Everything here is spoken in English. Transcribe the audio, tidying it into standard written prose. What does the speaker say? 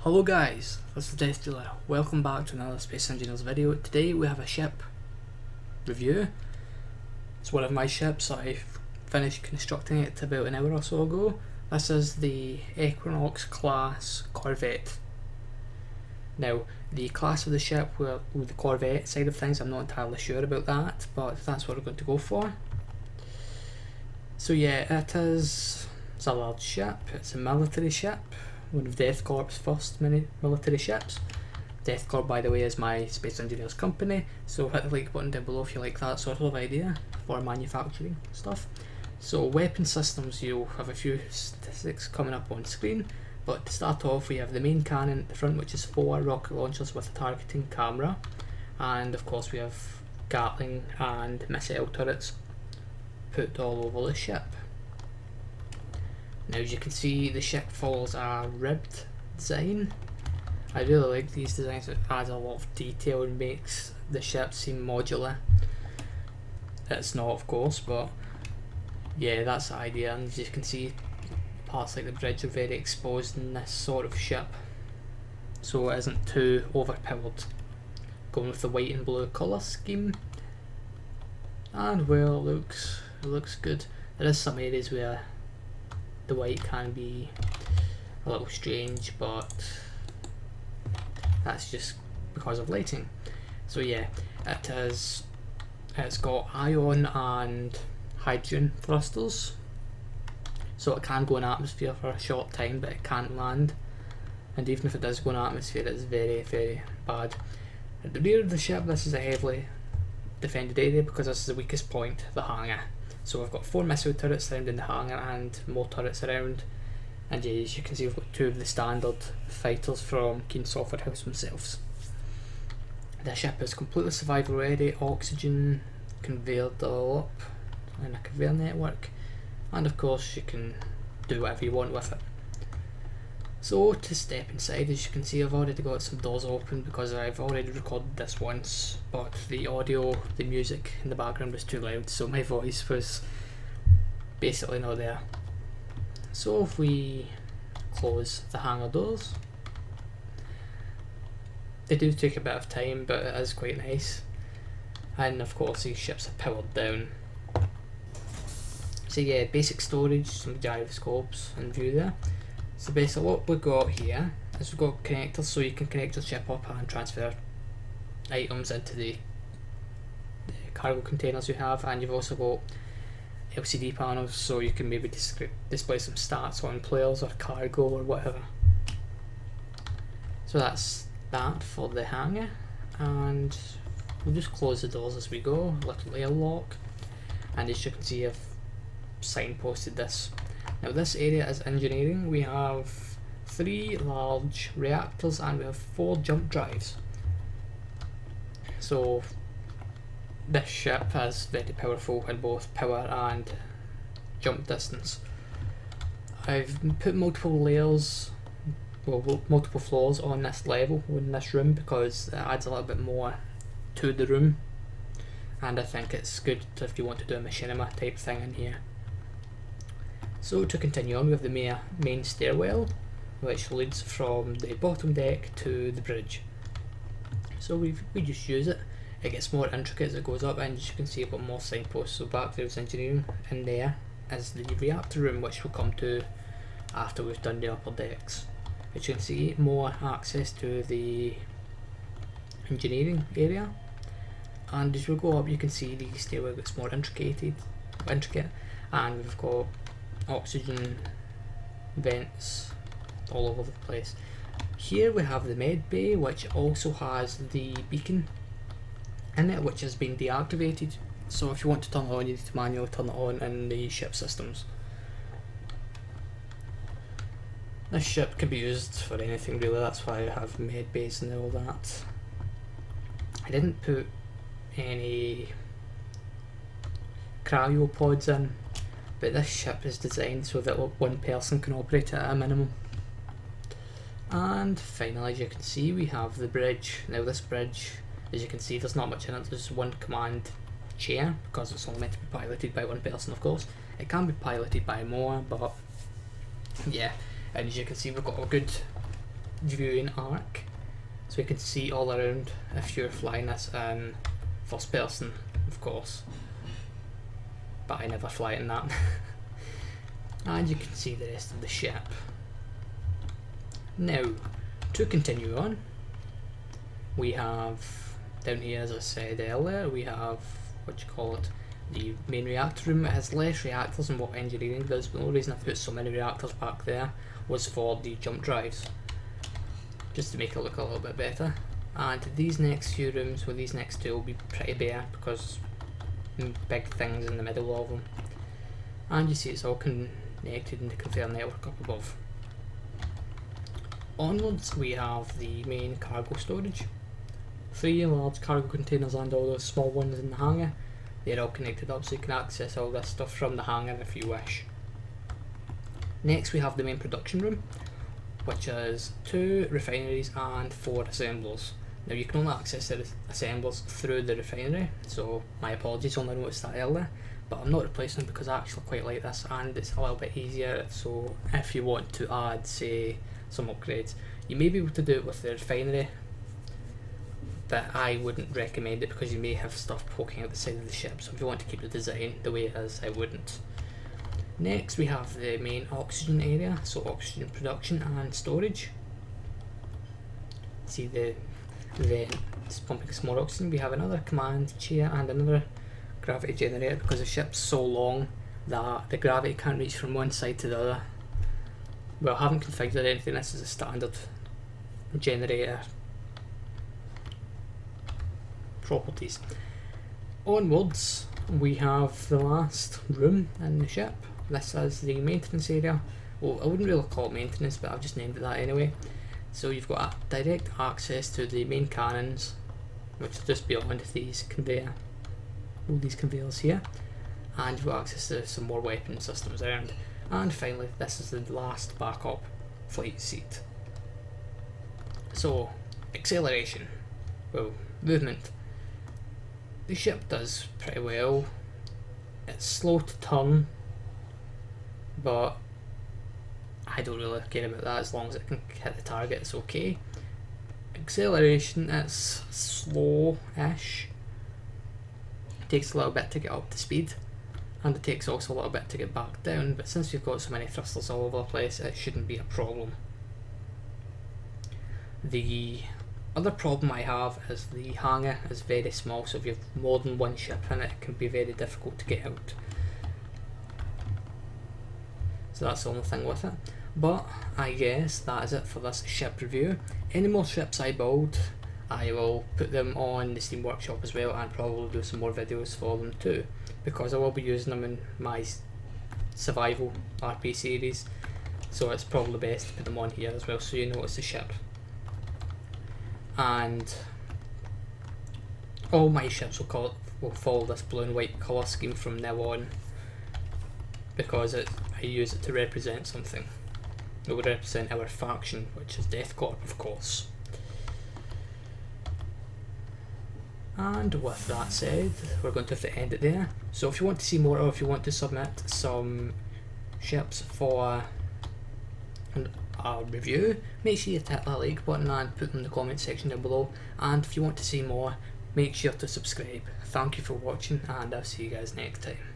Hello guys, this is Deathdealer. Welcome back to another Space Engineers video. Today we have a ship review. It's one of my ships. I finished constructing it about an hour or so ago. This is the Equinox Class Corvette. Now, the class of the ship, with the Corvette side of things, I'm not entirely sure about that, but that's what we're going to go for. So yeah, it's a large ship. It's a military ship. One of DeathCorp's first military ships. DeathCorp, by the way, is my Space Engineers company, so hit the like button down below if you like that sort of idea for manufacturing stuff. So weapon systems, you'll have a few statistics coming up on screen, but to start off we have the main cannon at the front, which is 4 rocket launchers with a targeting camera, and of course we have Gatling and missile turrets put all over the ship. Now, as you can see, the ship follows a ribbed design. I really like these designs. It adds a lot of detail and makes the ship seem modular. It's not, of course, but yeah, that's the idea. And as you can see, parts like the bridge are very exposed in this sort of ship, so it isn't too overpowered. Going with the white and blue colour scheme, and well, it looks good. There is some areas where the white can be a little strange, but that's just because of lighting. So yeah, it's got ion and hydrogen thrusters, so it can go in atmosphere for a short time, but it can't land, and even if it does go in atmosphere, it's very, very bad. At the rear of the ship, this is a heavily defended area because this is the weakest point, the hangar. So we've got 4 missile turrets surrounding the hangar and more turrets around, and yeah, as you can see, we've got 2 of the standard fighters from Keen Software House themselves. The ship is completely survival ready, oxygen conveyed all up in a conveyor network, and of course you can do whatever you want with it. So to step inside, as you can see, I've already got some doors open because I've already recorded this once, but the audio, the music in the background was too loud, so my voice was basically not there. So if we close the hangar doors, they do take a bit of time, but it is quite nice. And of course these ships are powered down. So yeah, basic storage, some gyroscopes in view there. So basically what we've got here is we've got connectors, so you can connect your ship up and transfer items into the cargo containers you have, and you've also got LCD panels, so you can maybe display some stats on players or cargo or whatever. So that's that for the hangar, and we'll just close the doors as we go, little airlock, and as you can see I've signposted this. Now this area is engineering. We have 3 large reactors and we have 4 jump drives. So this ship is very powerful in both power and jump distance. I've put multiple layers, well, multiple floors on this level, in this room, because it adds a little bit more to the room, and I think it's good if you want to do a machinima type thing in here. So to continue on, we have the main stairwell, which leads from the bottom deck to the bridge. So we just use it. It gets more intricate as it goes up, and as you can see, I've got more signposts. So back there's engineering, and there is the reactor room, which we'll come to after we've done the upper decks. As you can see, more access to the engineering area, and as we go up, you can see the stairwell gets more intricate, and we've got oxygen vents all over the place. Here we have the med bay, which also has the beacon in it, which has been deactivated, so if you want to turn it on, you need to manually turn it on in the ship systems. This ship can be used for anything really, that's why I have med bays and all that. I didn't put any cryopods in, but this ship is designed so that one person can operate it at a minimum. And finally, as you can see, we have the bridge. Now this bridge, as you can see, there's not much in it. There's one command chair because it's only meant to be piloted by one person, of course. It can be piloted by more, but yeah. And as you can see, we've got a good viewing arc, so you can see all around if you're flying this in first person, of course. But I never fly it in that. And you can see the rest of the ship. Now, to continue on, we have down here, as I said earlier, we have what you call it, the main reactor room. It has less reactors than what engineering does, but the only reason I put so many reactors back there was for the jump drives, just to make it look a little bit better. And these next few rooms, well, these next two will be pretty bare because big things in the middle of them. And you see it's all connected in the conveyor network up above. Onwards we have the main cargo storage. 3 large cargo containers and all those small ones in the hangar. They're all connected up so you can access all this stuff from the hangar if you wish. Next we have the main production room, which is 2 refineries and 4 assemblers. Now you can only access the assemblers through the refinery, so my apologies, only noticed that earlier, but I'm not replacing them because I actually quite like this and it's a little bit easier. So if you want to add, say, some upgrades, you may be able to do it with the refinery, but I wouldn't recommend it because you may have stuff poking out the side of the ship, so if you want to keep the design the way it is, I wouldn't. Next we have the main oxygen area, so oxygen production and storage. See it's pumping some more oxygen. We have another command chair and another gravity generator because the ship's so long that the gravity can't reach from one side to the other. Well, I haven't configured anything, this is a standard generator properties. Onwards we have the last room in the ship. This is the maintenance area. Well, I wouldn't really call it maintenance, but I've just named it that anyway. So you've got direct access to the main cannons, which is just beyond these conveyors here, and you've got access to some more weapon systems around. And finally, this is the last backup flight seat. So, acceleration, well, movement. The ship does pretty well. It's slow to turn, but I don't really care about that as long as it can hit the target, it's okay. Acceleration, it's slow-ish. It takes a little bit to get up to speed, and it takes also a little bit to get back down, but since you've got so many thrusters all over the place, it shouldn't be a problem. The other problem I have is the hangar is very small, so if you have more than one ship in it, it can be very difficult to get out. So that's the only thing with it. But I guess that is it for this ship review. Any more ships I build, I will put them on the Steam Workshop as well, and probably do some more videos for them too, because I will be using them in my survival RP series, so it's probably best to put them on here as well so you know it's a ship. And all my ships will follow this blue and white colour scheme from now on, because I use it to represent something. It would represent our faction, which is DeathCorp, of course. And with that said, we're going to have to end it there. So if you want to see more, or if you want to submit some ships for a review, make sure you hit that like button and put them in the comment section down below. And if you want to see more, make sure to subscribe. Thank you for watching, and I'll see you guys next time.